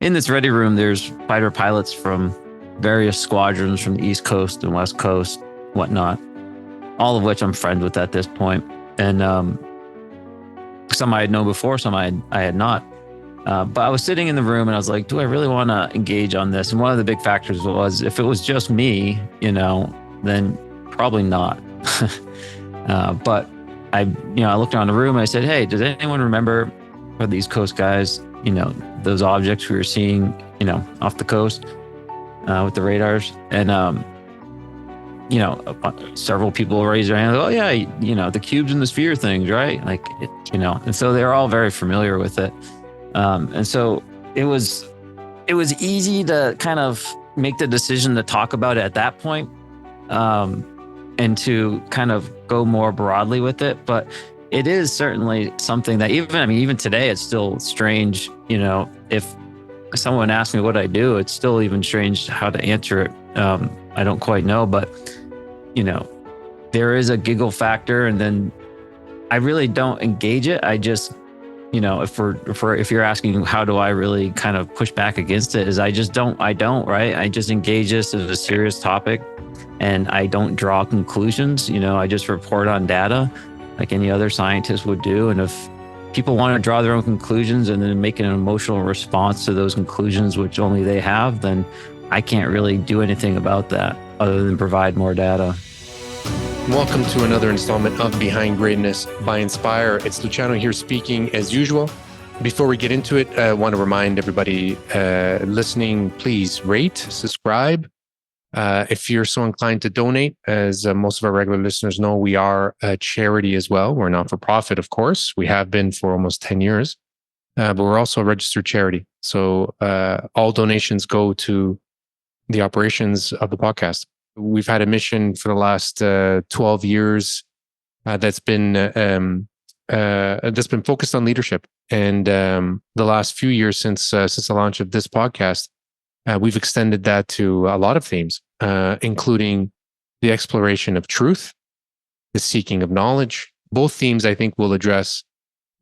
in this ready room, there's fighter pilots from various squadrons from the East Coast and West Coast, whatnot, all of which I'm friends with at this point. And some I had known before, some I had not. But I was sitting in the room and I was like, do I really want to engage on this? And one of the big factors was, if it was just me, then probably not. But I looked around the room and I said, hey, does anyone remember, for the East Coast guys, those objects we were seeing, off the coast with the radars? And, several people raised their hands. Oh yeah, the cubes and the sphere things, right? And so they're all very familiar with it. And so it was easy to kind of make the decision to talk about it at that point, and to kind of go more broadly with it. But it is certainly something that even today, it's still strange. If someone asks me what I do, it's still even strange how to answer it. I don't quite know, but there is a giggle factor, and then I really don't engage it. I just, if you're asking how do I really kind of push back against it, is I don't, right? I just engage this as a serious topic, and I don't draw conclusions. I just report on data like any other scientist would do. And if people want to draw their own conclusions and then make an emotional response to those conclusions, which only they have, then I can't really do anything about that other than provide more data. Welcome to another installment of Behind Greatness by Inspire. It's Luciano here speaking as usual. Before we get into it, I want to remind everybody listening, please rate, subscribe. If you're so inclined to donate, as most of our regular listeners know, we are a charity as well. We're not for profit, of course. We have been for almost 10 years, but we're also a registered charity. So all donations go to the operations of the podcast. We've had a mission for the last 12 years that's been focused on leadership. And the last few years since the launch of this podcast, we've extended that to a lot of themes, including the exploration of truth, the seeking of knowledge. Both themes I think we'll address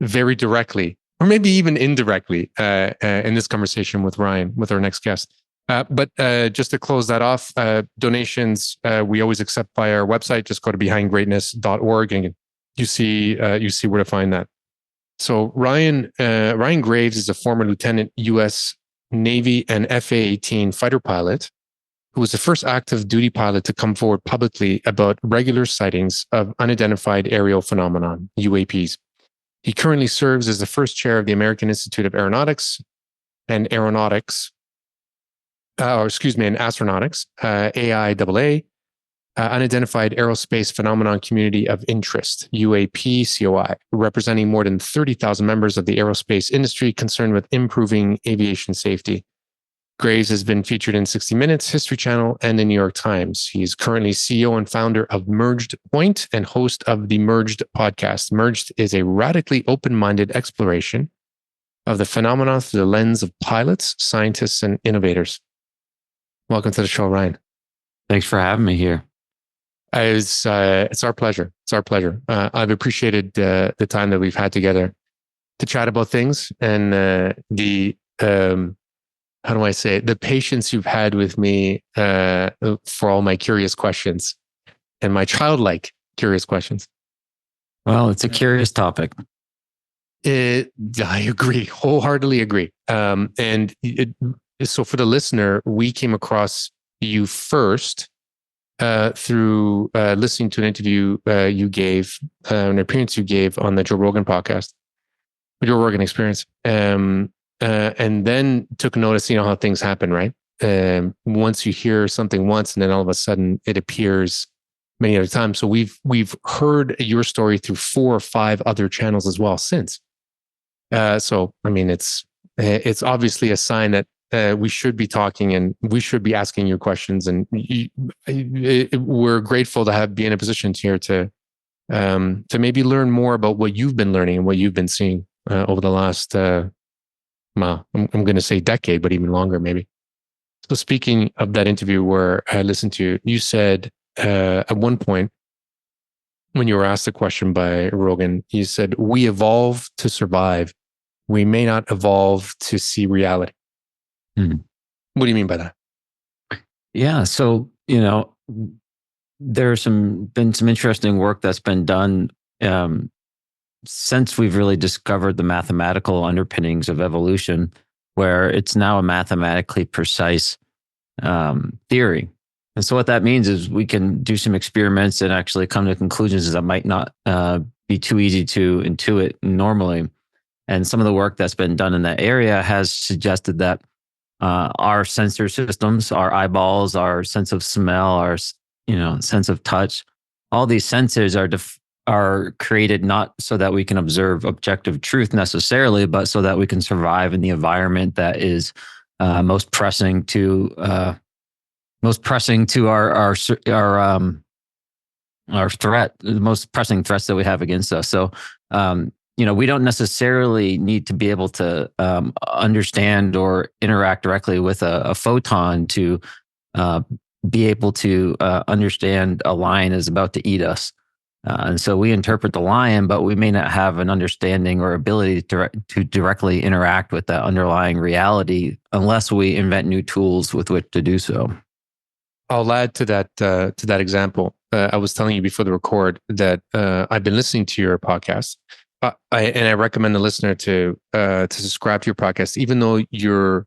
very directly, or maybe even indirectly, in this conversation with Ryan, with our next guest. But just to close that off, donations we always accept via our website. Just go to behindgreatness.org and you see where to find that. So Ryan Graves is a former lieutenant U.S. Navy and F/A-18 fighter pilot who was the first active duty pilot to come forward publicly about regular sightings of unidentified aerial phenomenon, UAPs. He currently serves as the first chair of the American Institute of Aeronautics and Aeronautics, and Astronautics, AIAA, Unidentified Aerospace Phenomenon Community of Interest, UAPCOI, representing more than 30,000 members of the aerospace industry concerned with improving aviation safety. Graves has been featured in 60 Minutes, History Channel, and the New York Times. He's currently CEO and founder of Merged Point and host of the Merged podcast. Merged is a radically open-minded exploration of the phenomenon through the lens of pilots, scientists, and innovators. Welcome to the show, Ryan. Thanks for having me here. It's our pleasure. It's our pleasure. I've appreciated the time that we've had together to chat about things, and the how do I say it? The patience you've had with me for all my curious questions and my childlike curious questions. Well, it's a curious topic. I agree, wholeheartedly agree. So for the listener, we came across you first through listening to an interview you gave, an appearance you gave on the Joe Rogan podcast, Joe Rogan Experience, and then took notice, how things happen, right? Once you hear something once, and then all of a sudden it appears many other times. So we've heard your story through 4 or 5 other channels as well since. So I mean, it's obviously a sign that we should be talking and we should be asking you questions, and we're grateful to be in a position here to maybe learn more about what you've been learning and what you've been seeing over the last, I'm going to say decade, but even longer maybe. So speaking of that interview where I listened to you said at one point when you were asked the question by Rogan, you said, "We evolve to survive. We may not evolve to see reality." Hmm. What do you mean by that? Yeah. So, there's been some interesting work that's been done um, since we've really discovered the mathematical underpinnings of evolution, where it's now a mathematically precise theory. And so what that means is we can do some experiments and actually come to conclusions that might not be too easy to intuit normally. And some of the work that's been done in that area has suggested that our sensor systems, our eyeballs, our sense of smell, our sense of touch, all these senses are created not so that we can observe objective truth necessarily, but so that we can survive in the environment that is most pressing to our threat, the most pressing threats that we have against us. So, we don't necessarily need to be able to understand or interact directly with a photon to uh, be able to understand a lion is about to eat us. And so we interpret the lion, but we may not have an understanding or ability to directly interact with that underlying reality unless we invent new tools with which to do so. I'll add to that example. I was telling you before the record that I've been listening to your podcast, I recommend the listener to subscribe to your podcast, even though you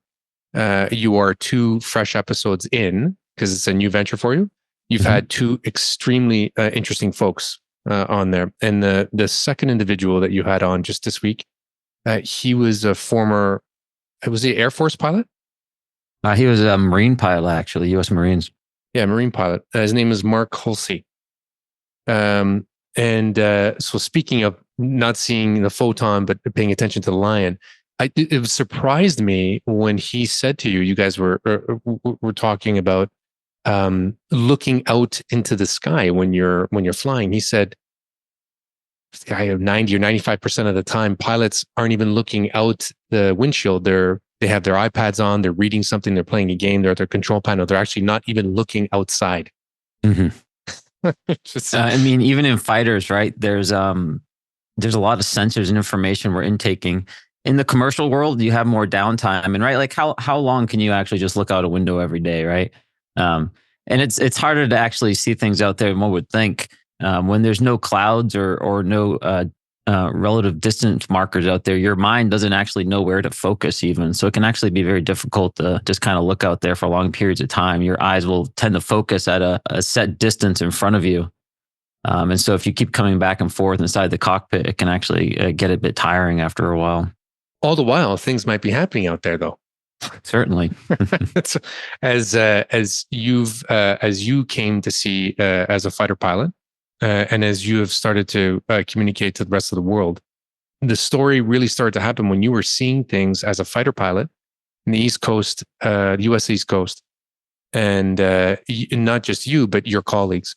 are 2 fresh episodes in, because it's a new venture for you. You've had 2 extremely interesting folks on there, and the second individual that you had on just this week, he was a former, was he an Air Force pilot? He was a Marine pilot, actually, U.S. Marines. Yeah, Marine pilot. His name is Mark Hulsey. So speaking of not seeing the photon, but paying attention to the lion, it surprised me when he said to you, you guys were talking about looking out into the sky when you're flying. He said, 90 or 95% of the time, pilots aren't even looking out the windshield. They have their iPads on, they're reading something, they're playing a game, they're at their control panel. They're actually not even looking outside. Mm-hmm. I mean, even in fighters, right? There's a lot of sensors and information we're intaking. In the commercial world, you have more downtime, and right, like how long can you actually just look out a window every day, right? And it's harder to actually see things out there than one would think. When there's no clouds or no relative distance markers out there, your mind doesn't actually know where to focus even. So it can actually be very difficult to just kind of look out there for long periods of time. Your eyes will tend to focus at a set distance in front of you. And so if you keep coming back and forth inside the cockpit, it can actually get a bit tiring after a while. All the while, things might be happening out there, though. Certainly. as you came to see as a fighter pilot, and as you have started to communicate to the rest of the world, the story really started to happen when you were seeing things as a fighter pilot in the East Coast, the U.S. East Coast, and not just you, but your colleagues.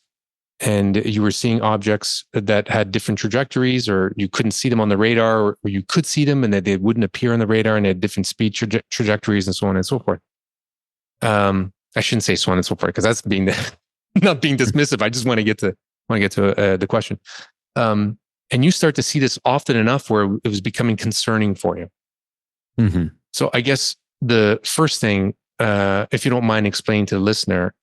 And you were seeing objects that had different trajectories, or you couldn't see them on the radar, or you could see them and that they wouldn't appear on the radar, and they had different speed trajectories and so on and so forth. I shouldn't say so on and so forth because that's not being dismissive. I just want to get to the question. And you start to see this often enough where it was becoming concerning for you. Mm-hmm. So I guess the first thing, if you don't mind explaining to the listener,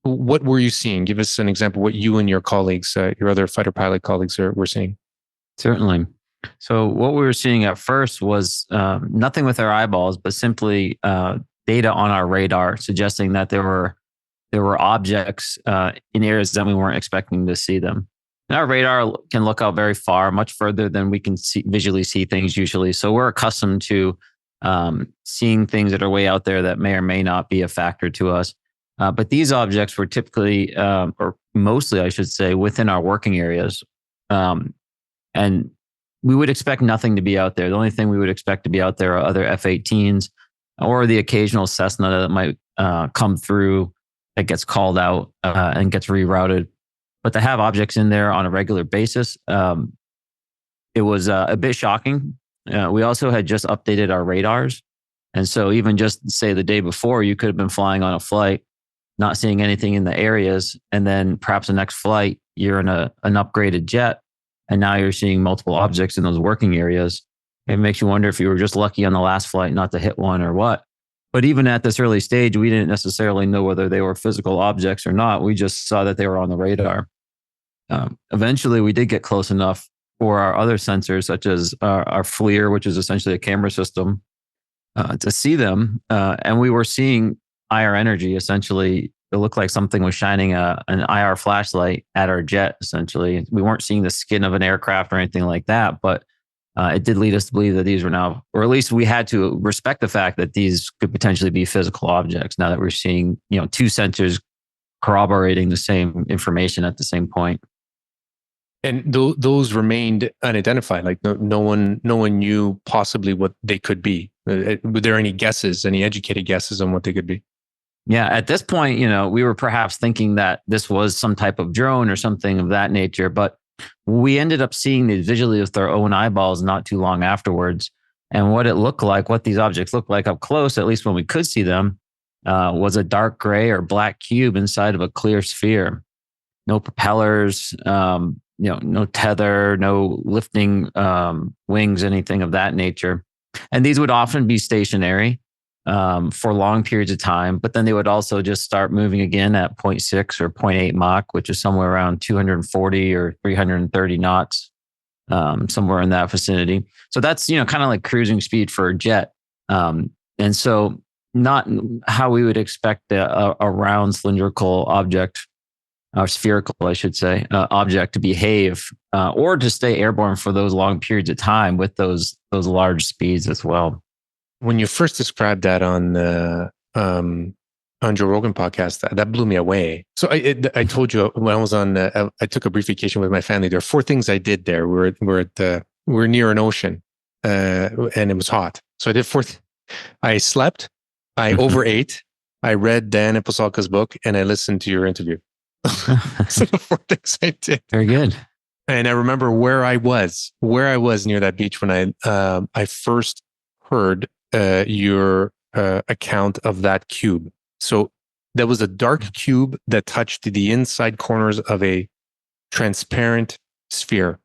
what were you seeing? Give us an example. What you and your colleagues, your other fighter pilot colleagues, were seeing. Certainly. So what we were seeing at first was nothing with our eyeballs, but simply data on our radar suggesting that there were objects in areas that we weren't expecting to see them. And our radar can look out very far, much further than we can visually see things usually. So we're accustomed to seeing things that are way out there that may or may not be a factor to us. But these objects were typically, or mostly, I should say, within our working areas. And we would expect nothing to be out there. The only thing we would expect to be out there are other F-18s or the occasional Cessna that might come through that gets called out and gets rerouted. But to have objects in there on a regular basis, it was a bit shocking. We also had just updated our radars. And so even just say the day before, you could have been flying on a flight, not seeing anything in the areas. And then perhaps the next flight, you're in an upgraded jet. And now you're seeing multiple objects in those working areas. It makes you wonder if you were just lucky on the last flight not to hit one or what. But even at this early stage, we didn't necessarily know whether they were physical objects or not. We just saw that they were on the radar. Eventually, we did get close enough for our other sensors, such as our FLIR, which is essentially a camera system, to see them. And we were seeing IR energy. Essentially, it looked like something was shining an IR flashlight at our jet, essentially. We weren't seeing the skin of an aircraft or anything like that, but it did lead us to believe that these were now, or at least we had to respect the fact that these could potentially be physical objects now that we're seeing, two sensors corroborating the same information at the same point. And those remained unidentified. Like no one knew possibly what they could be. Were there any guesses, any educated guesses on what they could be? Yeah, at this point, we were perhaps thinking that this was some type of drone or something of that nature, but we ended up seeing these visually with our own eyeballs not too long afterwards. And what it looked like, what these objects looked like up close, at least when we could see them, was a dark gray or black cube inside of a clear sphere. No propellers, no tether, no lifting wings, anything of that nature. And these would often be stationary for long periods of time, but then they would also just start moving again at 0.6 or 0.8 Mach, which is somewhere around 240 or 330 knots, somewhere in that vicinity. So that's, kind of like cruising speed for a jet. And so not how we would expect a round cylindrical object, or spherical, I should say, object to behave or to stay airborne for those long periods of time with those large speeds as well. When you first described that on Joe Rogan podcast, that blew me away. So I told you when I was on, I took a brief vacation with my family. There are 4 things I did there. We're near an ocean, and it was hot. So I did 4. I slept, I overate, I read Dan Ipposalka's book, and I listened to your interview. So the 4 things I did. Very good. And I remember where I was near that beach when I first heard your account of that cube. So there was a dark cube that touched the inside corners of a transparent sphere.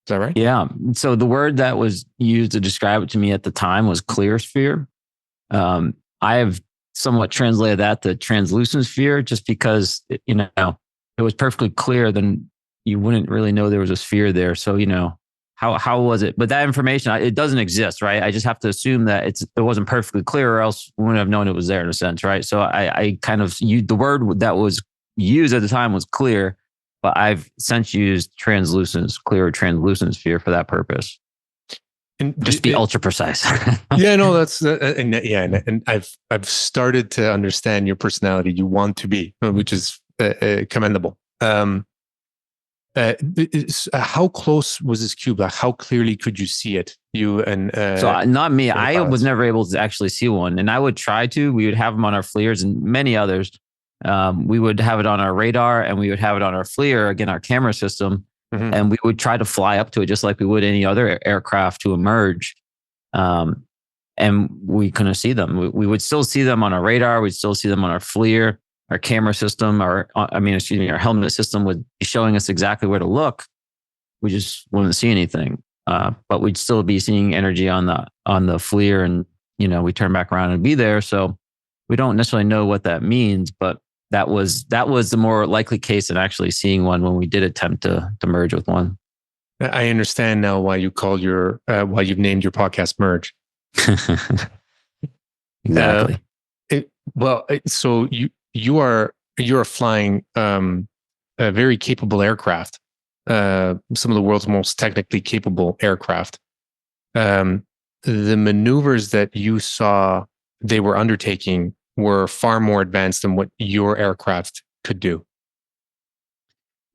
Is that right? Yeah. So the word that was used to describe it to me at the time was clear sphere. I have somewhat translated that to translucent sphere just because, it was perfectly clear, then you wouldn't really know there was a sphere there. So, how was it? But that information, it doesn't exist, right? I just have to assume that it wasn't perfectly clear, or else we wouldn't have known it was there in a sense, right? So I kind of used the word that was used at the time was clear, but I've since used clear or translucent sphere for that purpose. And just be ultra precise. Yeah, no, that's and I've started to understand your personality. You want to be, which is commendable. How close was this cube? Like, how clearly could you see it? You and so not me. I was never able to actually see one, and I would try to. We would have them on our FLIRs and many others. We would have it on our radar, and we would have it on our FLIR, again, our camera system, and we would try to fly up to it just like we would any other aircraft to emerge. And we couldn't see them. We would still see them on our radar. We'd still see them on our FLIR. Our camera system, our helmet system would be showing us exactly where to look. We just wouldn't see anything. But we'd still be seeing energy on the FLIR, and we turn back around and be there. So we don't necessarily know what that means, but that was the more likely case than actually seeing one when we did attempt to merge with one. I understand now why you call why you've named your podcast Merge. Exactly. So you are flying a very capable aircraft, some of the world's most technically capable aircraft. The maneuvers that you saw they were undertaking were far more advanced than what your aircraft could do.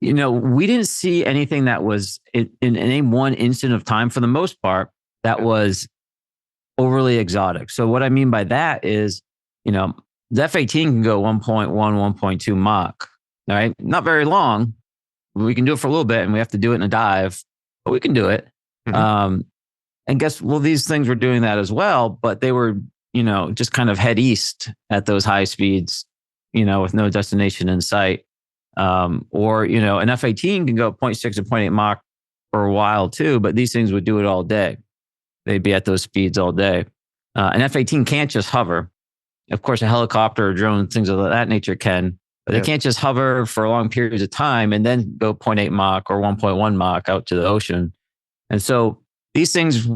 We didn't see anything that was in any one instant of time, for the most part, that was overly exotic. So what I mean by that is, the F-18 can go 1.1, 1.2 Mach, all right? Not very long. We can do it for a little bit, and we have to do it in a dive, but we can do it. And these things were doing that as well, but they were, just kind of head east at those high speeds, with no destination in sight. Or, an F-18 can go 0.6 and 0.8 Mach for a while too, but these things would do it all day. They'd be at those speeds all day. An F-18 can't just hover. Of course, a helicopter or drone, things of that nature can, but they can't just hover for long periods of time and then go 0.8 Mach or 1.1 Mach out to the ocean. And so these things,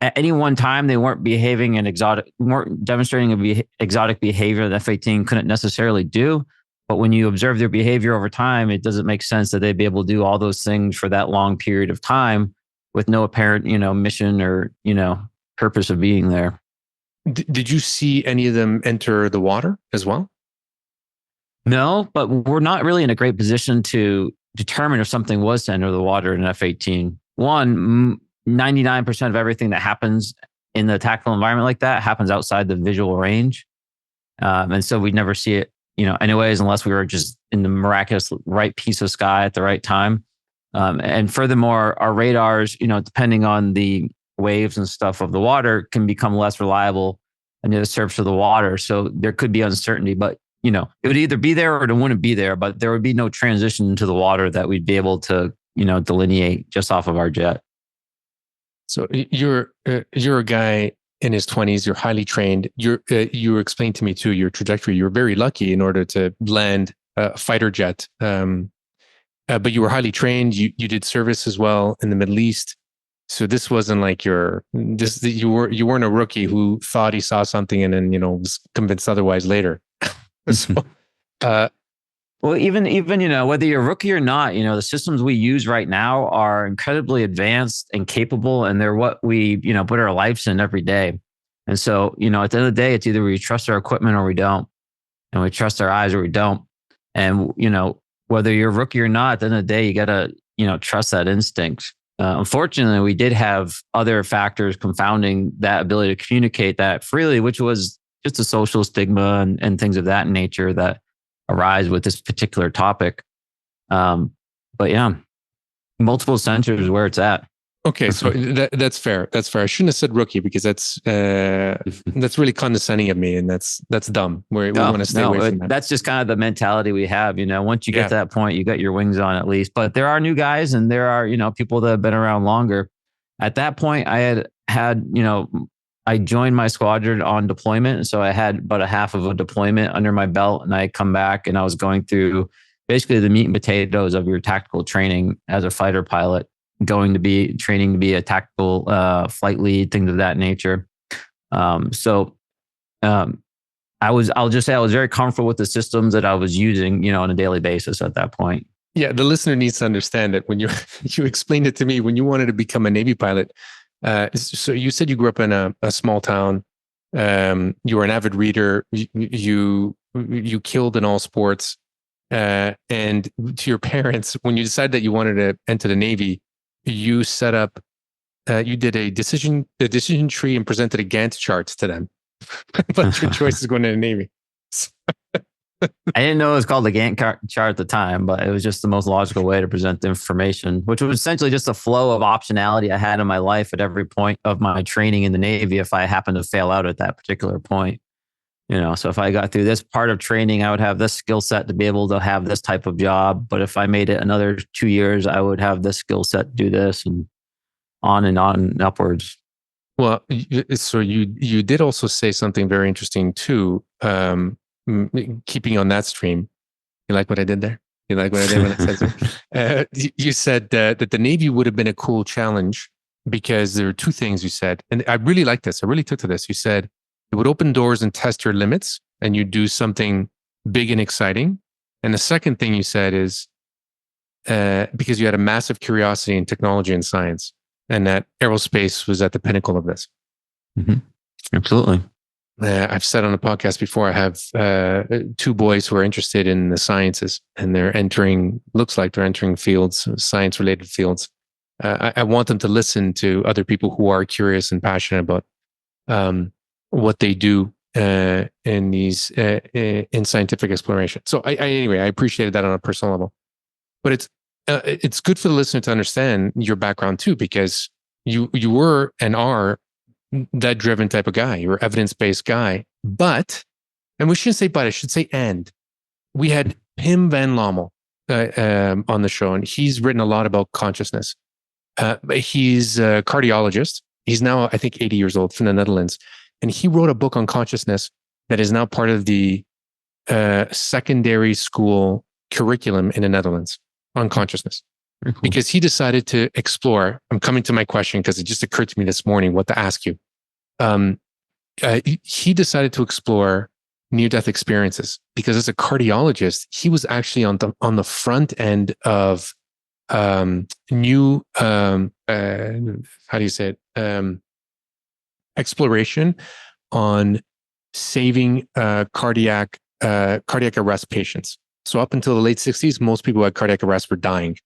at any one time, they weren't weren't demonstrating exotic behavior that F-18 couldn't necessarily do. But when you observe their behavior over time, it doesn't make sense that they'd be able to do all those things for that long period of time with no apparent, mission or, purpose of being there. Did you see any of them enter the water as well? No, but we're not really in a great position to determine if something was to enter the water in an F-18. 99% of everything that happens in the tactical environment like that happens outside the visual range. And so we'd never see it, anyways, unless we were just in the miraculous right piece of sky at the right time. And furthermore, our radars, depending on the waves and stuff of the water, can become less reliable near the surface of the water. So there could be uncertainty, but it would either be there or it wouldn't be there, but there would be no transition into the water that we'd be able to, delineate just off of our jet. So you're a guy in his 20s. You're highly trained. You explained to me too your trajectory. You're very lucky in order to land a fighter jet. But you were highly trained. You did service as well in the Middle East. So this wasn't like you weren't a rookie who thought he saw something and then was convinced otherwise later. So, well, even whether you're a rookie or not, the systems we use right now are incredibly advanced and capable, and they're what we put our lives in every day. And so at the end of the day, it's either we trust our equipment or we don't, and we trust our eyes or we don't. And whether you're a rookie or not, at the end of the day, you gotta trust that instinct. Unfortunately, we did have other factors confounding that ability to communicate that freely, which was just a social stigma and things of that nature that arise with this particular topic. But yeah, multiple sensors is where it's at. Okay, so that's fair. That's fair. I shouldn't have said rookie because that's really condescending of me, and that's dumb. We want to stay away from that. That's just kind of the mentality we have. Once you get to that point, you got your wings on at least. But there are new guys, and there are people that have been around longer. At that point, I had I joined my squadron on deployment, so I had about a half of a deployment under my belt, and I had come back, and I was going through basically the meat and potatoes of your tactical training as a fighter pilot. Going to be training to be a tactical flight lead, things of that nature. I'll just say I was very comfortable with the systems that I was using, on a daily basis at that point. Yeah, the listener needs to understand that when you explained it to me, when you wanted to become a Navy pilot, so you said you grew up in a small town. You were an avid reader. You killed in all sports. And to your parents, when you decided that you wanted to enter the Navy, you set up, you did a decision tree and presented a Gantt charts to them about your choices going to the Navy. I didn't know it was called the Gantt chart at the time, but it was just the most logical way to present the information, which was essentially just a flow of optionality I had in my life at every point of my training in the Navy if I happened to fail out at that particular point. So if I got through this part of training, I would have this skill set to be able to have this type of job. But if I made it another 2 years, I would have this skill set to do this, and on and upwards. Well, so you did also say something very interesting too. Keeping on that stream, you like what I did there? You like what I did when I said so? You said that the Navy would have been a cool challenge because there are two things you said, and I really like this. I really took to this. You said it would open doors and test your limits, and you do something big and exciting. And the second thing you said is because you had a massive curiosity in technology and science, and that aerospace was at the pinnacle of this. Mm-hmm. Absolutely. I've said on the podcast before, I have two boys who are interested in the sciences, and looks like they're entering fields, science-related fields. I want them to listen to other people who are curious and passionate about what they do in scientific exploration. So anyway, I appreciated that on a personal level. But it's good for the listener to understand your background too, because you were and are that driven type of guy. You're an evidence-based guy. But, and we shouldn't say but, I should say and. We had Pim van Lommel on the show, and he's written a lot about consciousness. He's a cardiologist. He's now, I think, 80 years old, from the Netherlands. And he wrote a book on consciousness that is now part of the secondary school curriculum in the Netherlands on consciousness. Very cool. Because he decided to explore. I'm coming to my question because it just occurred to me this morning what to ask you. He decided to explore near-death experiences because as a cardiologist, he was actually on the front end of new how do you say it, exploration on saving cardiac arrest patients. So up until the late 60s, most people who had cardiac arrest were dying.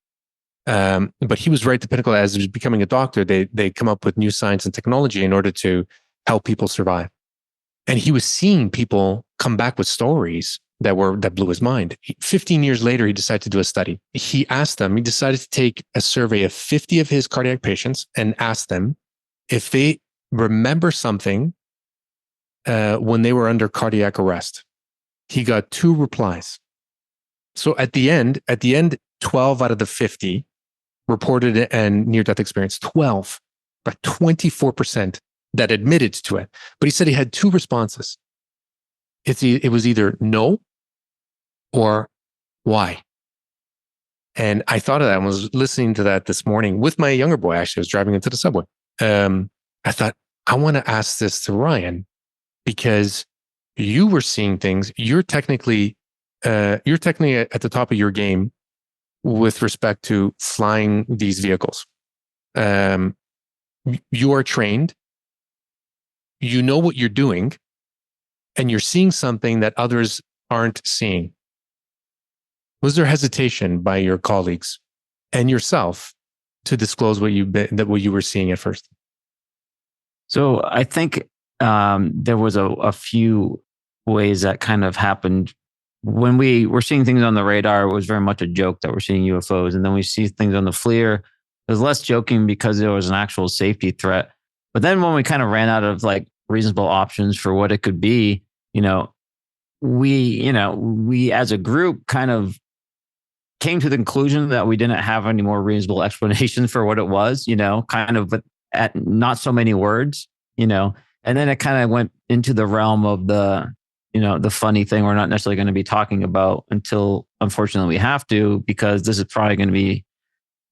But he was right at the pinnacle. As he was becoming a doctor, they come up with new science and technology in order to help people survive. And he was seeing people come back with stories that blew his mind. 15 years later, he decided to do a study. He decided to take a survey of 50 of his cardiac patients and ask them if they remember something when they were under cardiac arrest. He got 2 replies. So at the end, 12 out of the 50 reported a near-death experience. 12, but 24% that admitted to it. But he said he had 2 responses. It was either no or why. And I thought of that and was listening to that this morning with my younger boy. Actually, I was driving into the subway. I thought, I want to ask this to Ryan because you were seeing things. You're technically at the top of your game with respect to flying these vehicles. You are trained. You know what you're doing, and you're seeing something that others aren't seeing. Was there hesitation by your colleagues and yourself to disclose what you were seeing at first? So I think there was a few ways that kind of happened. When we were seeing things on the radar, it was very much a joke that we're seeing UFOs. And then we see things on the FLIR. It was less joking because there was an actual safety threat. But then when we kind of ran out of like reasonable options for what it could be, we as a group kind of came to the conclusion that we didn't have any more reasonable explanations for what it was, kind of, but at not so many words, and then it kind of went into the realm of the funny thing we're not necessarily going to be talking about until unfortunately we have to, because this is probably going to be,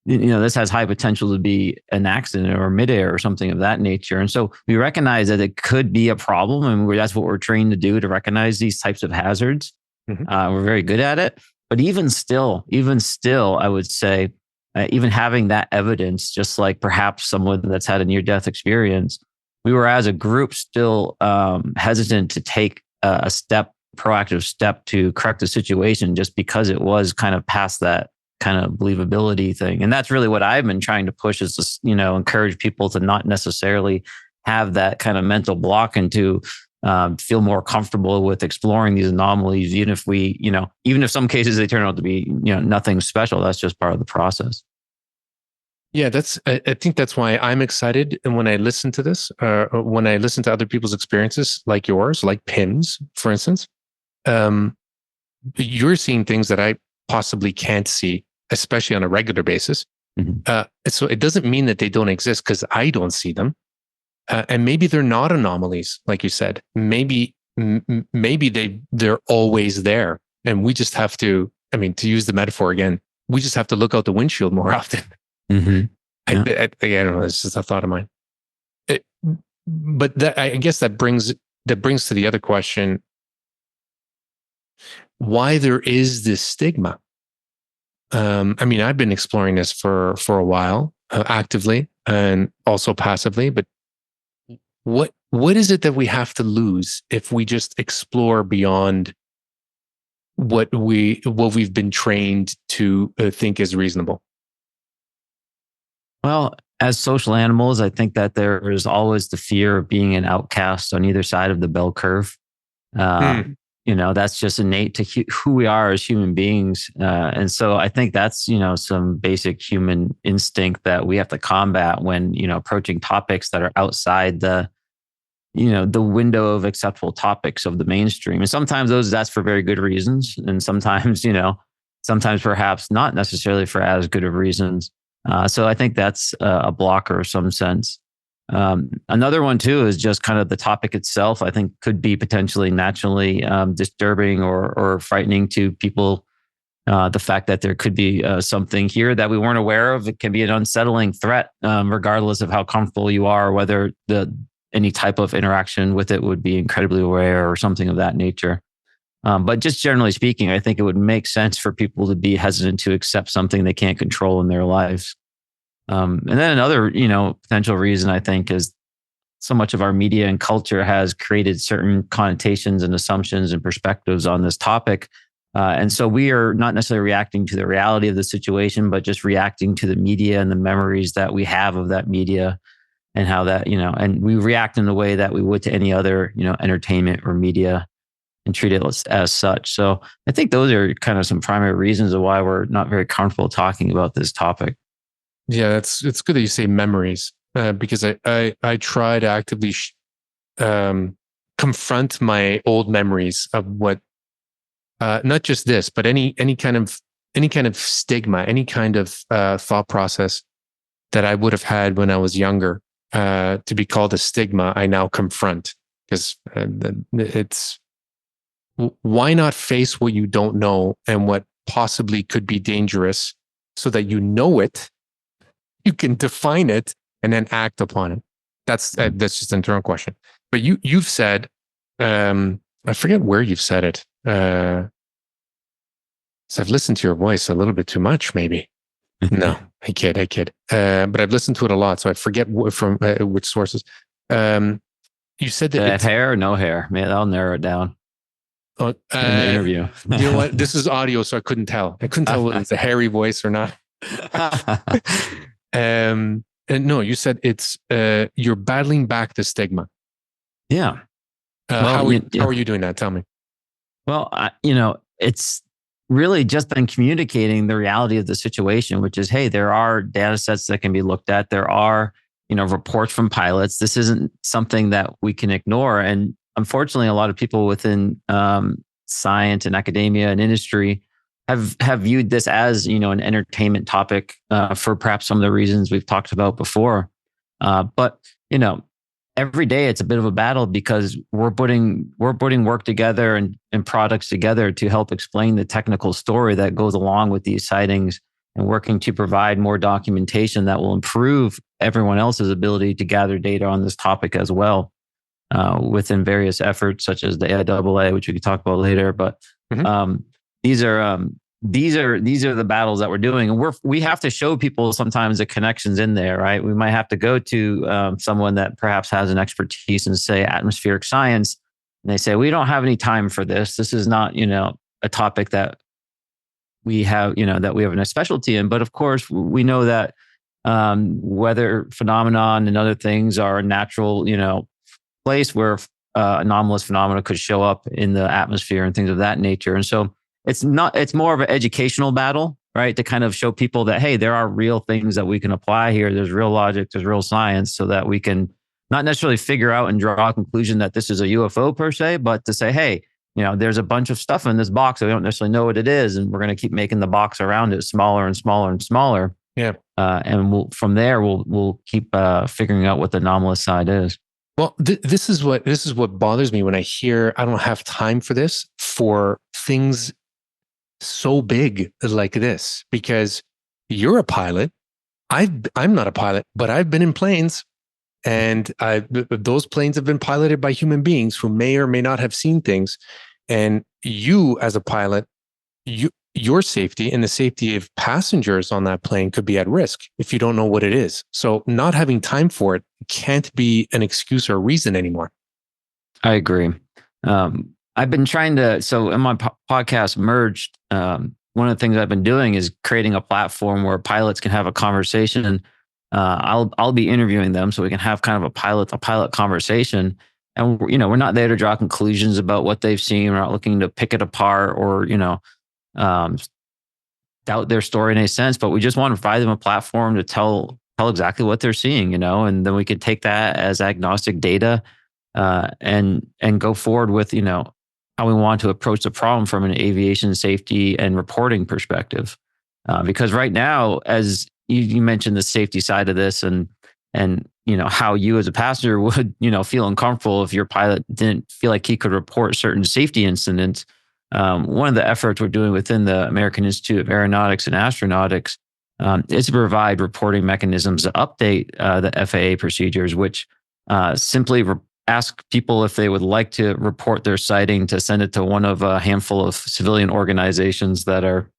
this has high potential to be an accident or midair or something of that nature. And so we recognize that it could be a problem. And that's what we're trained to do, to recognize these types of hazards. Mm-hmm. We're very good at it. But even still, I would say, even having that evidence, just like perhaps someone that's had a near-death experience, we were as a group still hesitant to take a proactive step to correct the situation, just because it was kind of past that kind of believability thing. And that's really what I've been trying to push, is to, encourage people to not necessarily have that kind of mental block and to feel more comfortable with exploring these anomalies, even if some cases they turn out to be, nothing special. That's just part of the process. Yeah, I think that's why I'm excited. And when I listen to this, when I listen to other people's experiences like yours, like Pim's, for instance, you're seeing things that I possibly can't see, especially on a regular basis. Mm-hmm. So it doesn't mean that they don't exist because I don't see them. And maybe they're not anomalies, like you said. Maybe they're always there. And we just have to, to use the metaphor again, we just have to look out the windshield more often. Mm-hmm. Yeah. I don't know. It's just a thought of mine. But I guess that brings to the other question: why there is this stigma. I've been exploring this for a while, actively and also passively. But what is it that we have to lose if we just explore beyond what we've been trained to think is reasonable? Well, as social animals, I think that there is always the fear of being an outcast on either side of the bell curve. That's just innate to who we are as human beings. And so I think that's, some basic human instinct that we have to combat when, approaching topics that are outside the window of acceptable topics of the mainstream. And sometimes that's for very good reasons. And sometimes, sometimes perhaps not necessarily for as good of reasons. So I think that's a blocker of some sense. Another one too is just kind of the topic itself. I think could be potentially naturally disturbing or frightening to people. The fact that there could be something here that we weren't aware of, it can be an unsettling threat, regardless of how comfortable you are, whether any type of interaction with it would be incredibly rare or something of that nature. But just generally speaking, I think it would make sense for people to be hesitant to accept something they can't control in their lives. And then another, potential reason I think is so much of our media and culture has created certain connotations and assumptions and perspectives on this topic. And so we are not necessarily reacting to the reality of the situation, but just reacting to the media and the memories that we have of that media and how that, and we react in the way that we would to any other, entertainment or media and treat it as such. So I think those are kind of some primary reasons of why we're not very comfortable talking about this topic. Yeah, it's good that you say memories because I try to actively confront my old memories of what not just this, but any kind of stigma, any kind of thought process that I would have had when I was younger to be called a stigma. I now confront because it's why not face what you don't know and what possibly could be dangerous so that you know it. You can define it and then act upon it. That's just an internal question. But you've said, I forget where you've said it. So I've listened to your voice a little bit too much, maybe. No, I kid. But I've listened to it a lot, so I forget from which sources. You said that hair or no hair. Man, I'll narrow it down in the interview. You know what? This is audio, so I couldn't tell. I couldn't tell whether it's a hairy voice or not. And no, you said it's you're battling back the stigma. Yeah. How are you doing that? Tell me. Well, it's really just been communicating the reality of the situation, which is, hey, there are data sets that can be looked at. There are, reports from pilots. This isn't something that we can ignore. And unfortunately, a lot of people within science and academia and industry have viewed this as, an entertainment topic for perhaps some of the reasons we've talked about before. But every day it's a bit of a battle because we're putting work together and products together to help explain the technical story that goes along with these sightings and working to provide more documentation that will improve everyone else's ability to gather data on this topic as well within various efforts such as the AIAA, which we could talk about later. But these are the battles that we're doing, and we have to show people sometimes the connections in there, right? We might have to go to someone that perhaps has an expertise in, say, atmospheric science, and they say, we don't have any time for this. This is not, a topic that we have, that we have a specialty in. But of course, we know that weather phenomenon and other things are a natural, place where anomalous phenomena could show up in the atmosphere and things of that nature. And so it's more of an educational battle, right? To kind of show people that, hey, there are real things that we can apply here. There's real logic, there's real science, so that we can not necessarily figure out and draw a conclusion that this is a UFO per se, but to say, hey, there's a bunch of stuff in this box that we don't necessarily know what it is. And we're going to keep making the box around it smaller and smaller and smaller. Yeah. And from there, we'll keep figuring out what the anomalous side is. Well, this is what bothers me when I hear I don't have time for this, for things so big like this, because you're a pilot. I'm not a pilot, but I've been in planes, and those planes have been piloted by human beings who may or may not have seen things. And you, as a pilot, your safety and the safety of passengers on that plane could be at risk if you don't know what it is. So not having time for it can't be an excuse or a reason anymore. I agree. I've been trying to, so in my podcast Merged, one of the things I've been doing is creating a platform where pilots can have a conversation, and I'll be interviewing them so we can have kind of a pilot conversation. And we're not there to draw conclusions about what they've seen. We're not looking to pick it apart or doubt their story in a sense, but we just want to provide them a platform to tell exactly what they're seeing, and then we can take that as agnostic data and go forward with how we want to approach the problem from an aviation safety and reporting perspective. Because right now, as you mentioned, the safety side of this, and and how you as a passenger would feel uncomfortable if your pilot didn't feel like he could report certain safety incidents. One of the efforts we're doing within the American Institute of Aeronautics and Astronautics is to provide reporting mechanisms to update the FAA procedures, which simply ask people if they would like to report their sighting, to send it to one of a handful of civilian organizations that are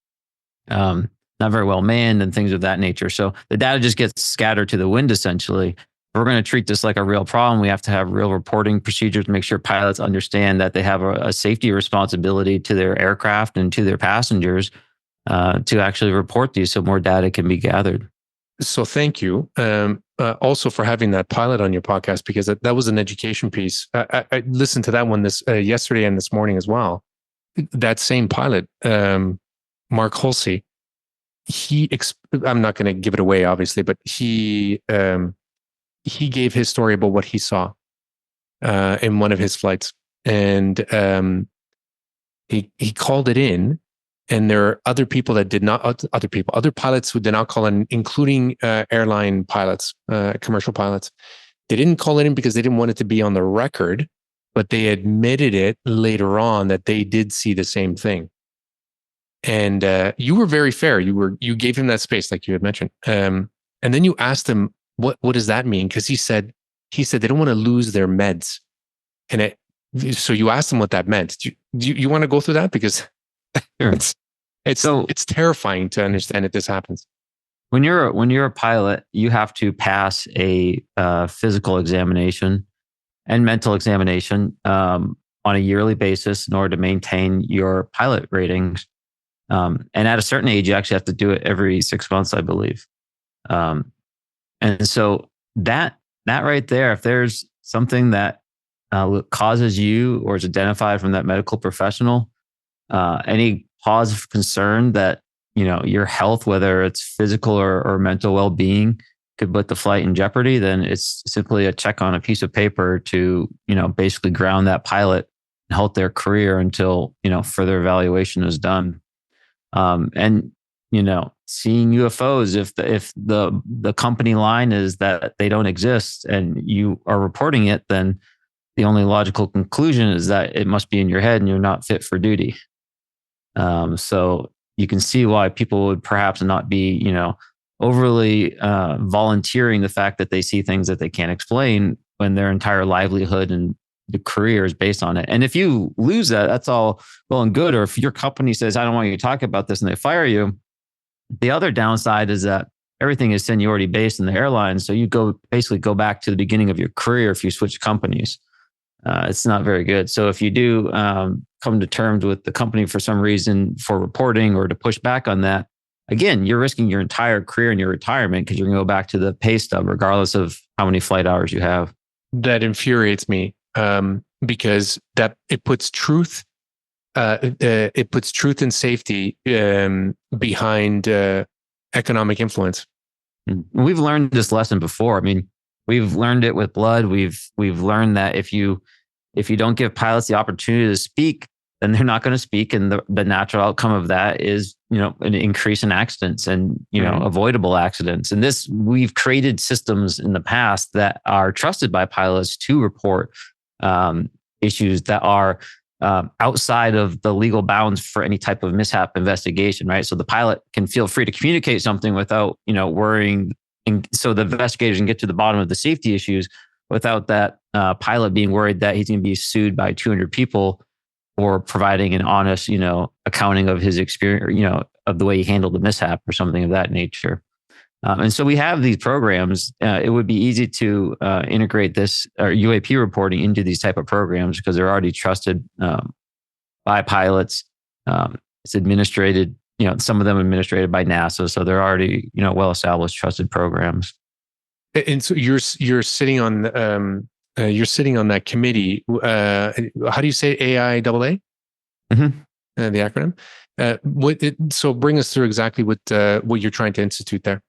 not very well manned and things of that nature. So the data just gets scattered to the wind, essentially. If we're going to treat this like a real problem, we have to have real reporting procedures to make sure pilots understand that they have a safety responsibility to their aircraft and to their passengers to actually report these so more data can be gathered. So thank you also for having that pilot on your podcast, because that was an education piece. I listened to that one yesterday and this morning as well. That same pilot, Mark Hulsey, I'm not going to give it away, obviously, but he gave his story about what he saw in one of his flights, and he called it in. And there are other people that did not, other pilots who did not call in, including airline pilots, commercial pilots. They didn't call it in because they didn't want it to be on the record, but they admitted it later on that they did see the same thing. And you were very fair. You gave him that space, like you had mentioned. And then you asked him, what does that mean? Because he said they don't want to lose their meds. And so you asked him what that meant. Do you want to go through that? Because sure. It's terrifying to understand that this happens. When you're a pilot, you have to pass a physical examination and mental examination on a yearly basis in order to maintain your pilot ratings. And at a certain age, you actually have to do it every 6 months, I believe. And so that right there, if there's something that causes you or is identified from that medical professional, any cause of concern that your health, whether it's physical or mental well-being, could put the flight in jeopardy, then it's simply a check on a piece of paper to basically ground that pilot and halt their career until further evaluation is done. And seeing UFOs, if the company line is that they don't exist and you are reporting it, then the only logical conclusion is that it must be in your head and you're not fit for duty. So you can see why people would perhaps not be, overly volunteering the fact that they see things that they can't explain when their entire livelihood and the career is based on it. And if you lose that, that's all well and good. Or if your company says, I don't want you to talk about this, and they fire you, the other downside is that everything is seniority based in the airline. So you basically go back to the beginning of your career if you switch companies. It's not very good. So if you do come to terms with the company for some reason for reporting or to push back on that, again, you're risking your entire career and your retirement because you're going to go back to the pay stub regardless of how many flight hours you have. That infuriates me because that it puts truth and safety behind economic influence. We've learned this lesson before. I mean, we've learned it with blood. We've learned that if you don't give pilots the opportunity to speak, then they're not going to speak, and the natural outcome of that is an increase in accidents and avoidable accidents. And this, we've created systems in the past that are trusted by pilots to report issues that are outside of the legal bounds for any type of mishap investigation, right? So the pilot can feel free to communicate something without worrying. And so the investigators can get to the bottom of the safety issues without that pilot being worried that he's going to be sued by 200 people for providing an honest, accounting of his experience, of the way he handled the mishap or something of that nature. And so we have these programs. It would be easy to integrate this UAP reporting into these type of programs because they're already trusted by pilots. It's administrated. Some of them administrated by NASA, so they're already well-established, trusted programs. And so you're sitting on that committee. How do you say AIAA? Mm-hmm. The acronym. So bring us through exactly what you're trying to institute there.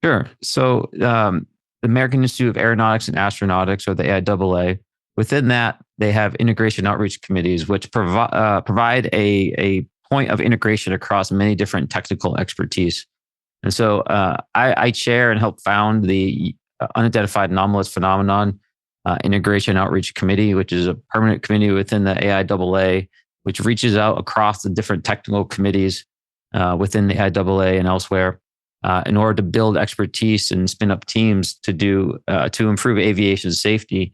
Sure. So the American Institute of Aeronautics and Astronautics, or the AIAA, within that they have integration outreach committees, which provide a point of integration across many different technical expertise. And so I chair and help found the Unidentified Anomalous Phenomenon Integration Outreach Committee, which is a permanent committee within the AIAA, which reaches out across the different technical committees within the AIAA and elsewhere in order to build expertise and spin up teams to improve aviation safety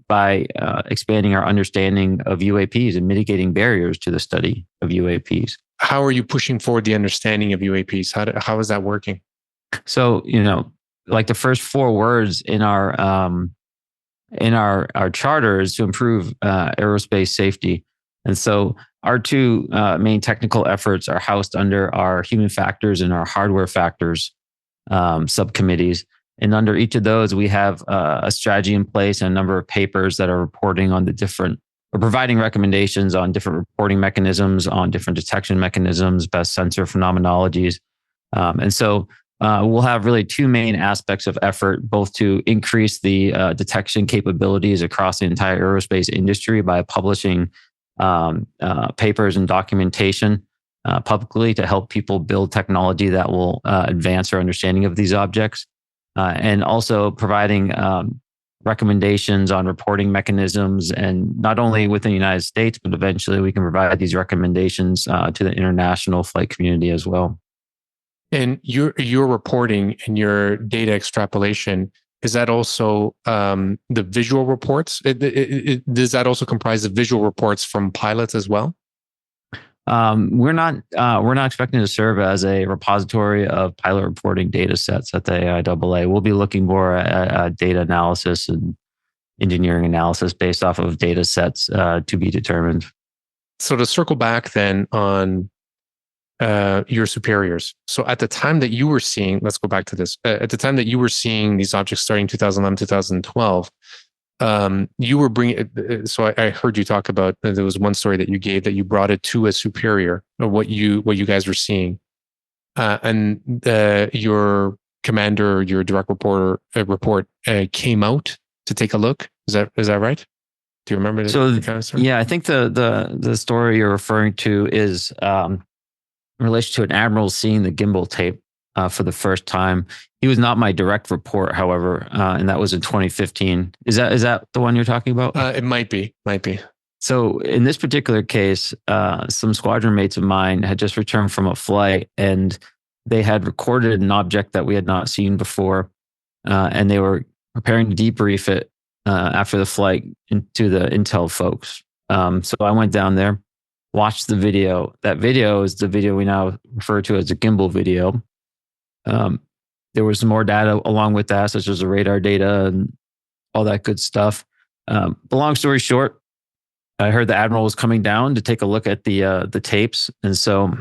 by expanding our understanding of UAPs and mitigating barriers to the study of UAPs. How are you pushing forward the understanding of UAPs? How is that working? So, like the first 4 words in our charter is to improve aerospace safety. And so our 2 main technical efforts are housed under our human factors and our hardware factors subcommittees. And under each of those, we have a strategy in place and a number of papers that are reporting on or providing recommendations on different reporting mechanisms, on different detection mechanisms, best sensor phenomenologies. And so we'll have really 2 main aspects of effort, both to increase the detection capabilities across the entire aerospace industry by publishing papers and documentation publicly to help people build technology that will advance our understanding of these objects. And also providing recommendations on reporting mechanisms, and not only within the United States, but eventually we can provide these recommendations to the international flight community as well. And your reporting and your data extrapolation, is that also the visual reports? Does that also comprise the visual reports from pilots as well? We're not expecting to serve as a repository of pilot reporting data sets at the AIAA. We'll be looking more at data analysis and engineering analysis based off of data sets to be determined. So to circle back then on your superiors. So at the time that you were seeing, let's go back to this. At the time that you were seeing these objects starting 2011, 2012, you were bringing, so I heard you talk about, there was one story that you gave that you brought it to a superior of what you guys were seeing. And your commander, your direct report came out to take a look. Is that right? Do you remember the kind of story? Yeah, I think the story you're referring to is in relation to an admiral seeing the gimbal tape for the first time. He was not my direct report, however, and that was in 2015. Is that the one you're talking about? It might be. So in this particular case, some squadron mates of mine had just returned from a flight, and they had recorded an object that we had not seen before, and they were preparing to debrief it after the flight to the intel folks. So I went down there, watched the video. That video is the video we now refer to as a gimbal video. There was some more data along with that, such as the radar data and all that good stuff. But long story short, I heard the admiral was coming down to take a look at the tapes, and so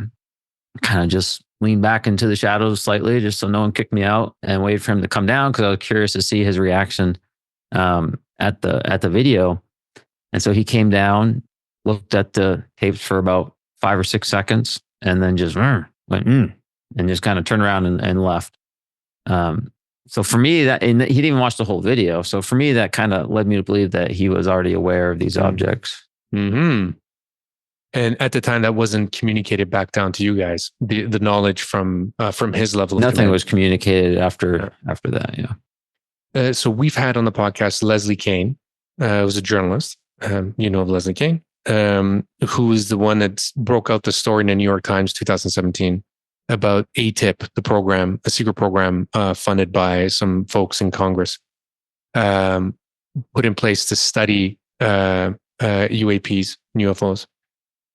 kind of just leaned back into the shadows slightly, just so no one kicked me out, and waited for him to come down because I was curious to see his reaction at the video. And so he came down, looked at the tapes for about 5 or 6 seconds, and then just went and just kind of turned around and left. So for me, and he didn't even watch the whole video. So for me, that kind of led me to believe that he was already aware of these objects. Mm-hmm. And at the time, that wasn't communicated back down to you guys. The knowledge from his level. Nothing was communicated after that. Yeah. So we've had on the podcast Leslie Kane, who's a journalist. You know of Leslie Kane, who is the one that broke out the story in the New York Times 2017 about ATIP, the program, a secret program funded by some folks in Congress, put in place to study UAPs, UFOs.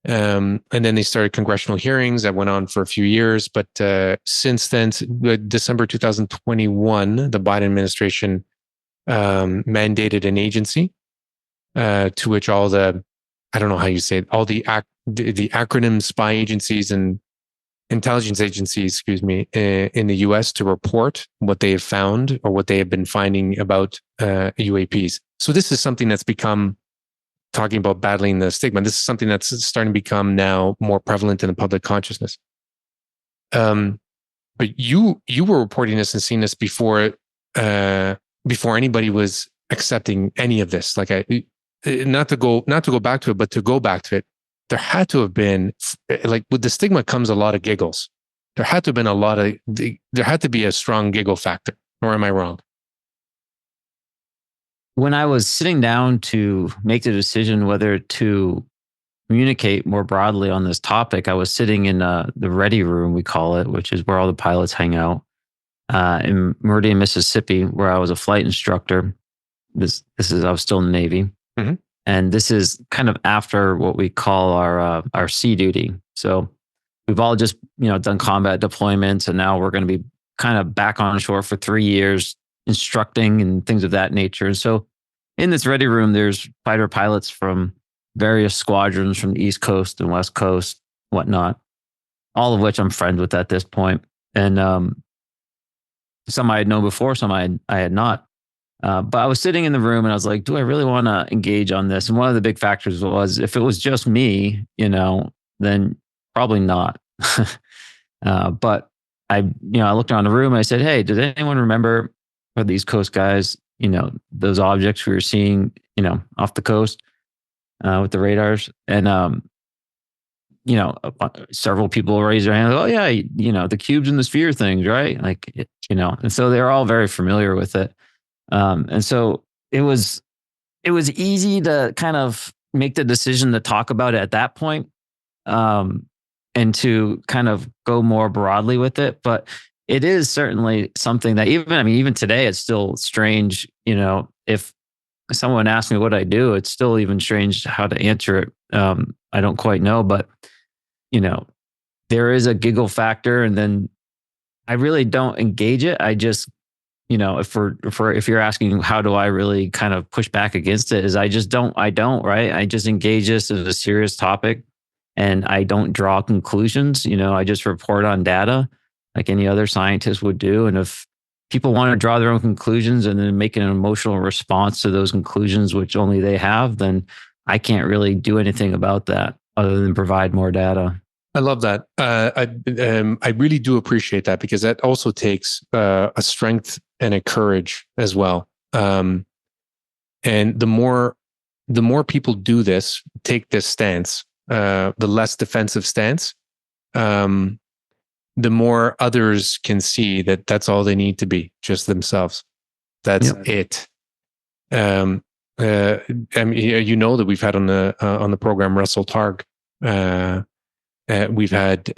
And then they started congressional hearings that went on for a few years. But since then, December 2021, the Biden administration mandated an agency to which all the, I don't know how you say it, all the acronym spy agencies and intelligence agencies, in the US to report what they have found or what they have been finding about UAPs. So this is something that's become, talking about battling the stigma, this is something that's starting to become now more prevalent in the public consciousness. But you were reporting this and seeing this before anybody was accepting any of this. Like, not to go back to it, but to go back to it, there had to have been, like, with the stigma comes a lot of giggles. There had to be a strong giggle factor. Or am I wrong? when I was sitting down to make the decision whether to communicate more broadly on this topic, I was sitting in the ready room, we call it, which is where all the pilots hang out in Meridian, Mississippi, where I was a flight instructor. I was still in the Navy. Mm-hmm. And this is kind of after what we call our sea duty. So we've all just, done combat deployments, and now we're going to be kind of back on shore for 3 years instructing and things of that nature. And so in this ready room, there's fighter pilots from various squadrons from the East Coast and West Coast, whatnot, all of which I'm friends with at this point. And some I had known before, some I had not. But I was sitting in the room and I was like, do I really want to engage on this? And one of the big factors was if it was just me, then probably not. But I looked around the room and I said, hey, does anyone remember for the East Coast guys, those objects we were seeing, off the coast with the radars? And, several people raised their hands. Oh yeah, the cubes and the sphere things, right? And so they're all very familiar with it. And so it was easy to kind of make the decision to talk about it at that point, and to kind of go more broadly with it. But it is certainly something that even today, it's still strange. If someone asks me what I do, it's still even strange how to answer it. I don't quite know, but there is a giggle factor, and then I really don't engage it. I just, if you're asking how do I really kind of push back against it, is I don't, right? I just engage this as a serious topic, and I don't draw conclusions. I just report on data like any other scientist would do. And if people want to draw their own conclusions and then make an emotional response to those conclusions, which only they have, then I can't really do anything about that other than provide more data. I love that. I really do appreciate that, because that also takes a strength and a courage as well. And the more people do this, take this stance, the less defensive stance, the more others can see that that's all they need to be, just themselves. That's it. That we've had on the program Russell Targ. We've had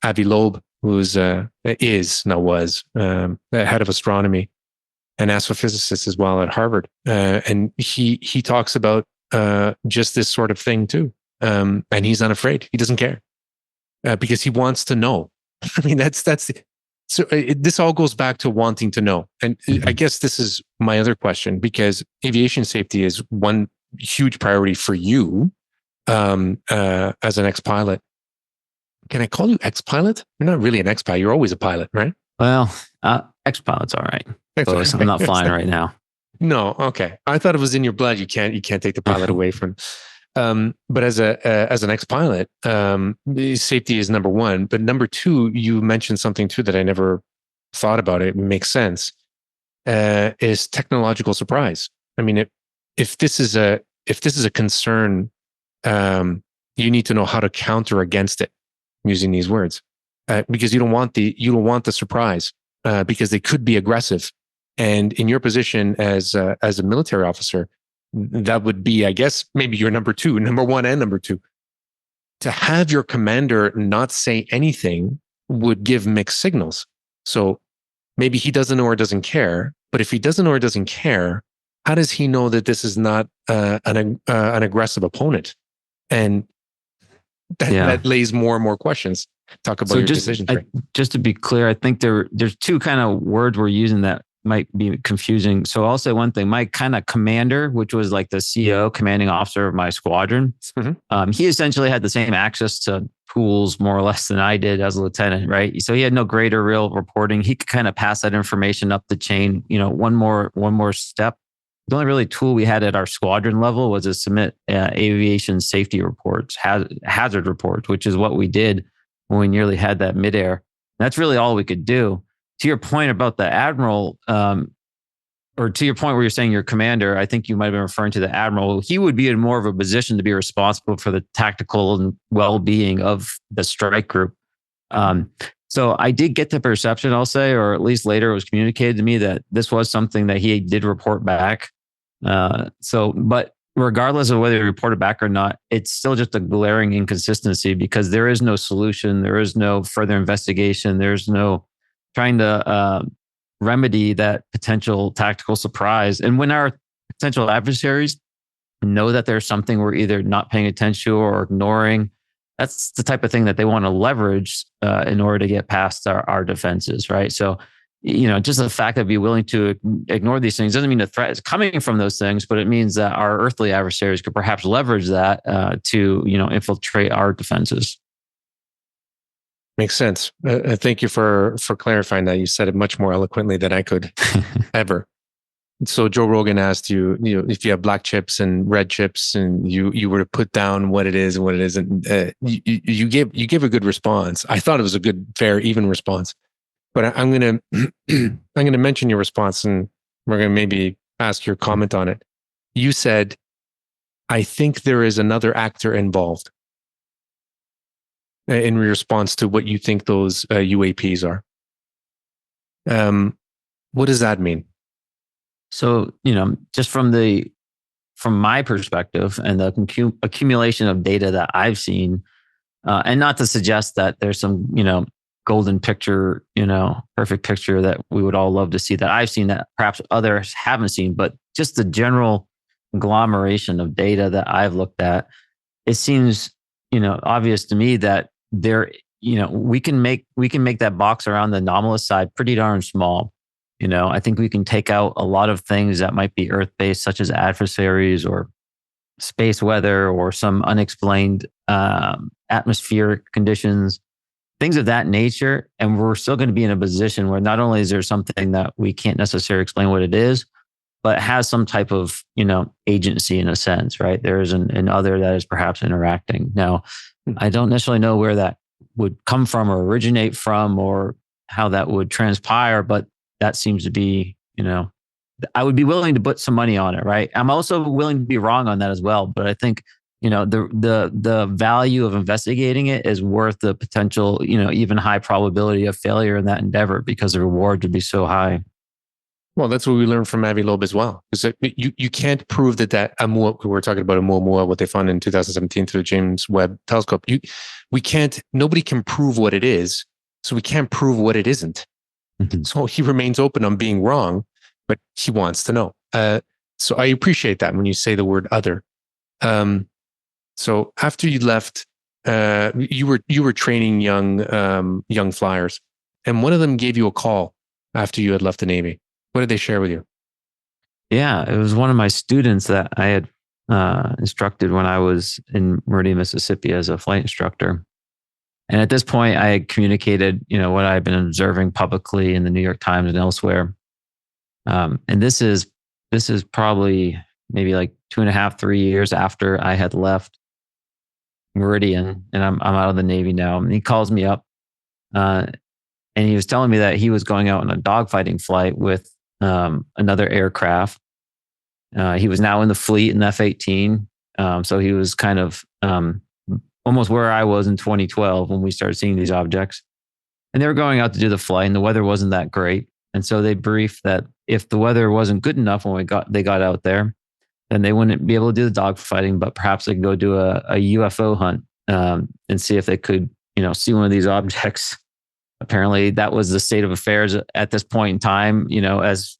Avi Loeb, who's was head of astronomy and astrophysicist as well at Harvard, and he talks about just this sort of thing too, and he's unafraid. He doesn't care because he wants to know. I mean, this all goes back to wanting to know, and I guess this is my other question, because aviation safety is one huge priority for you as an ex-pilot. Can I call you ex-pilot? You're not really an ex-pilot. You're always a pilot, right? Well, ex-pilot's all right. I'm not flying right now. No, okay. I thought it was in your blood. You can't take the pilot away from. But as an ex-pilot, safety is number one. But number two, you mentioned something too that I never thought about. It makes sense. Is technological surprise. I mean, if this is a concern, you need to know how to counter against it. Using these words, because you don't want the surprise, because they could be aggressive, and in your position as a military officer, that would be, I guess, maybe your number one and number two. To have your commander not say anything would give mixed signals. So maybe he doesn't know or doesn't care. But if he doesn't know or doesn't care, how does he know that this is not an aggressive opponent? And that lays more and more questions. Talk about your decision tree. Just to be clear, I think there's two kind of words we're using that might be confusing. So I'll say one thing. My kind of commander, which was like the CEO, commanding officer of my squadron, he essentially had the same access to tools more or less than I did as a lieutenant, right? So he had no greater real reporting. He could kind of pass that information up the chain, one more step. The only really tool we had at our squadron level was to submit aviation safety reports, hazard reports, which is what we did when we nearly had that midair. That's really all we could do. To your point about the admiral, or to your point where you're saying your commander, I think you might have been referring to the admiral. He would be in more of a position to be responsible for the tactical and well-being of the strike group. So I did get the perception, I'll say, or at least later it was communicated to me that this was something that he did report back. But regardless of whether you report it back or not, it's still just a glaring inconsistency because there is no solution. There is no further investigation. There's no trying to remedy that potential tactical surprise. And when our potential adversaries know that there's something we're either not paying attention to or ignoring, that's the type of thing that they want to leverage in order to get past our defenses, right? So, just the fact that be willing to ignore these things doesn't mean the threat is coming from those things, but it means that our earthly adversaries could perhaps leverage that to, infiltrate our defenses. Makes sense. Thank you for clarifying that. You said it much more eloquently than I could ever. So Joe Rogan asked you, if you have black chips and red chips, and you were to put down what it is and what it isn't. You gave a good response. I thought it was a good, fair, even response. But I'm gonna mention your response, and we're gonna maybe ask your comment on it. You said, "I think there is another actor involved." In response to what you think those UAPs are. What does that mean? So, just from my perspective and the accumulation of data that I've seen, and not to suggest that there's some, golden picture, perfect picture that we would all love to see that I've seen that perhaps others haven't seen, but just the general agglomeration of data that I've looked at, it seems, obvious to me that there, we can make that box around the anomalous side pretty darn small. I think we can take out a lot of things that might be Earth-based, such as adversaries or space weather or some unexplained atmospheric conditions, things of that nature. And we're still going to be in a position where not only is there something that we can't necessarily explain what it is, but has some type of, agency in a sense, right? There is an other that is perhaps interacting. Now, I don't necessarily know where that would come from or originate from or how that would transpire, but that seems to be, I would be willing to put some money on it, right? I'm also willing to be wrong on that as well. But I think, the value of investigating it is worth the potential, even high probability of failure in that endeavor because the reward would be so high. Well, that's what we learned from Avi Loeb as well. Because you can't prove that Oumuamua, we were talking about Oumuamua, what they found in 2017 through the James Webb Telescope. Nobody can prove what it is, so we can't prove what it isn't. Mm-hmm. So he remains open on being wrong, but he wants to know. So I appreciate that when you say the word other. So after you left, you were training young flyers, and one of them gave you a call after you had left the Navy. What did they share with you? Yeah, it was one of my students that I had instructed when I was in Meridian, Mississippi as a flight instructor. And at this point, I had communicated, what I had been observing publicly in the New York Times and elsewhere. And this is probably maybe like 2.5, 3 years after I had left Meridian, and I'm out of the Navy now. And he calls me up, and he was telling me that he was going out on a dogfighting flight with another aircraft. He was now in the fleet in F-18. So he was kind of almost where I was in 2012 when we started seeing these objects. And they were going out to do the flight, and the weather wasn't that great. And so they briefed that if the weather wasn't good enough when they got out there, then they wouldn't be able to do the dogfighting, but perhaps they could go do a UFO hunt and see if they could, see one of these objects. Apparently, that was the state of affairs at this point in time, as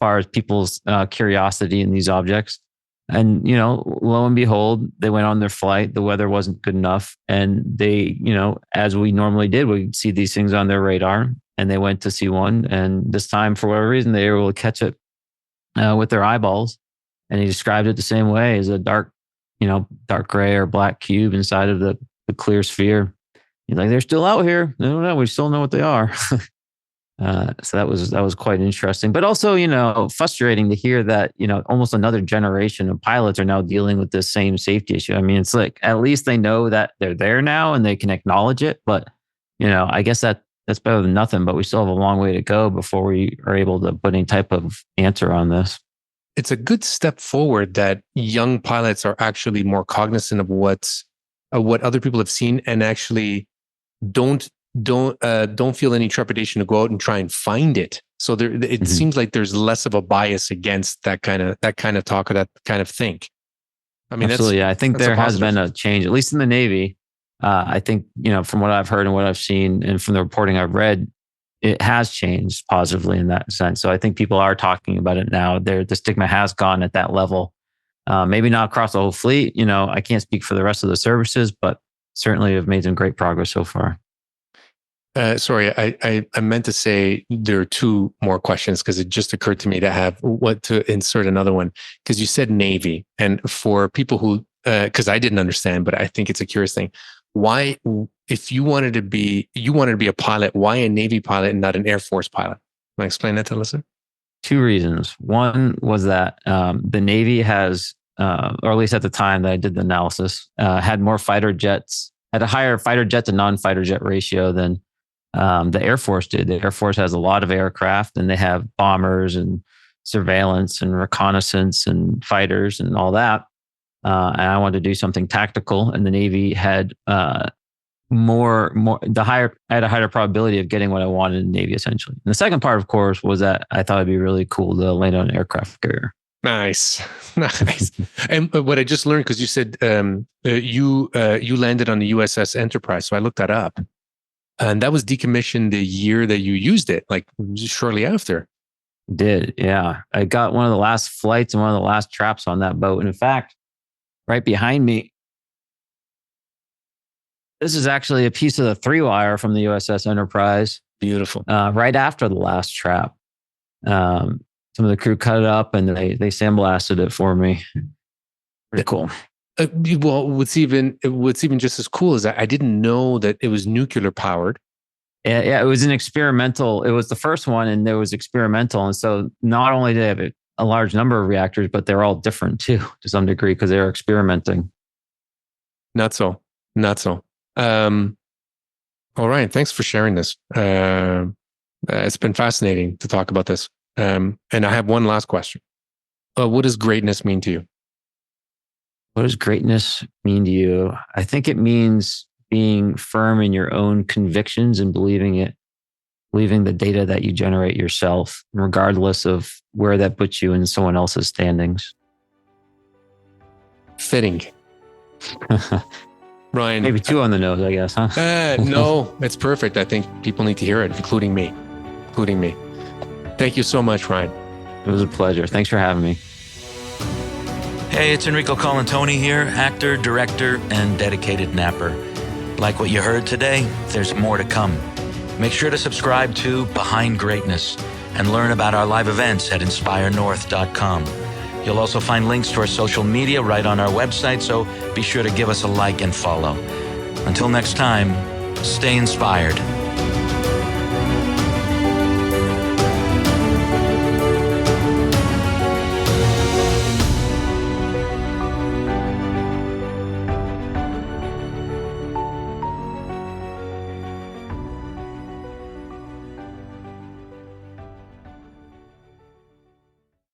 far as people's curiosity in these objects. And, lo and behold, they went on their flight. The weather wasn't good enough. And they, as we normally did, we'd see these things on their radar, and they went to see one. And this time, for whatever reason, they were able to catch it with their eyeballs. And he described it the same way as a dark gray or black cube inside of the clear sphere. He's like, they're still out here. No, no, we still know what they are. So that was quite interesting, but also, frustrating to hear that, almost another generation of pilots are now dealing with this same safety issue. I mean, it's like, at least they know that they're there now and they can acknowledge it. But, I guess that's better than nothing, but we still have a long way to go before we are able to put any type of answer on this. It's a good step forward that young pilots are actually more cognizant of what other people have seen, and actually don't feel any trepidation to go out and try and find it So it seems like there's less of a bias against that kind of talk or that kind of think. I mean, absolutely. I think there has been a change, at least in the Navy. I think, from what I've heard and what I've seen and from the reporting I've read, it has changed positively in that sense. So I think people are talking about it now. The stigma has gone at that level. Maybe not across the whole fleet. I can't speak for the rest of the services, but certainly have made some great progress so far. Sorry, I meant to say there are two more questions because it just occurred to me to insert another one, because you said Navy, and for people who, because I didn't understand, but I think it's a curious thing. Why, if you wanted to be a pilot, why a Navy pilot and not an Air Force pilot? Can I explain that to listen? Two reasons. One was that the Navy has, or at least at the time that I did the analysis, had more fighter jets, had a higher fighter jet to non-fighter jet ratio than the Air Force did. The Air Force has a lot of aircraft, and they have bombers and surveillance and reconnaissance and fighters and all that. And I wanted to do something tactical, and the Navy had I had a higher probability of getting what I wanted in the Navy, essentially. And the second part, of course, was that I thought it'd be really cool to land on an aircraft carrier. Nice. And what I just learned, because you said you landed on the USS Enterprise, so I looked that up. And that was decommissioned the year that you used it, like shortly after. Did, yeah. I got one of the last flights and one of the last traps on that boat. And in fact, right behind me, this is actually a piece of the 3-wire from the USS Enterprise. Beautiful. Right after the last trap. Some of the crew cut it up and they sandblasted it for me. Pretty cool. Well, what's even just as cool is that I didn't know that it was nuclear powered. Yeah, it was an experimental. It was the first one, and it was experimental. And so not only did they have a large number of reactors, but they're all different too, to some degree, because they were experimenting. Not so. All right. Thanks for sharing this. It's been fascinating to talk about this. And I have one last question. What does greatness mean to you? What does greatness mean to you? I think it means being firm in your own convictions and believing the data that you generate yourself, regardless of where that puts you in someone else's standings. Fitting. Ryan. Maybe two on the nose, I guess, huh? No, it's perfect. I think people need to hear it, including me. Thank you so much, Ryan. It was a pleasure. Thanks for having me. Hey, it's Enrico Colantoni here, actor, director, and dedicated napper. Like what you heard today, there's more to come. Make sure to subscribe to Behind Greatness and learn about our live events at inspirenorth.com. You'll also find links to our social media right on our website, so be sure to give us a like and follow. Until next time, stay inspired.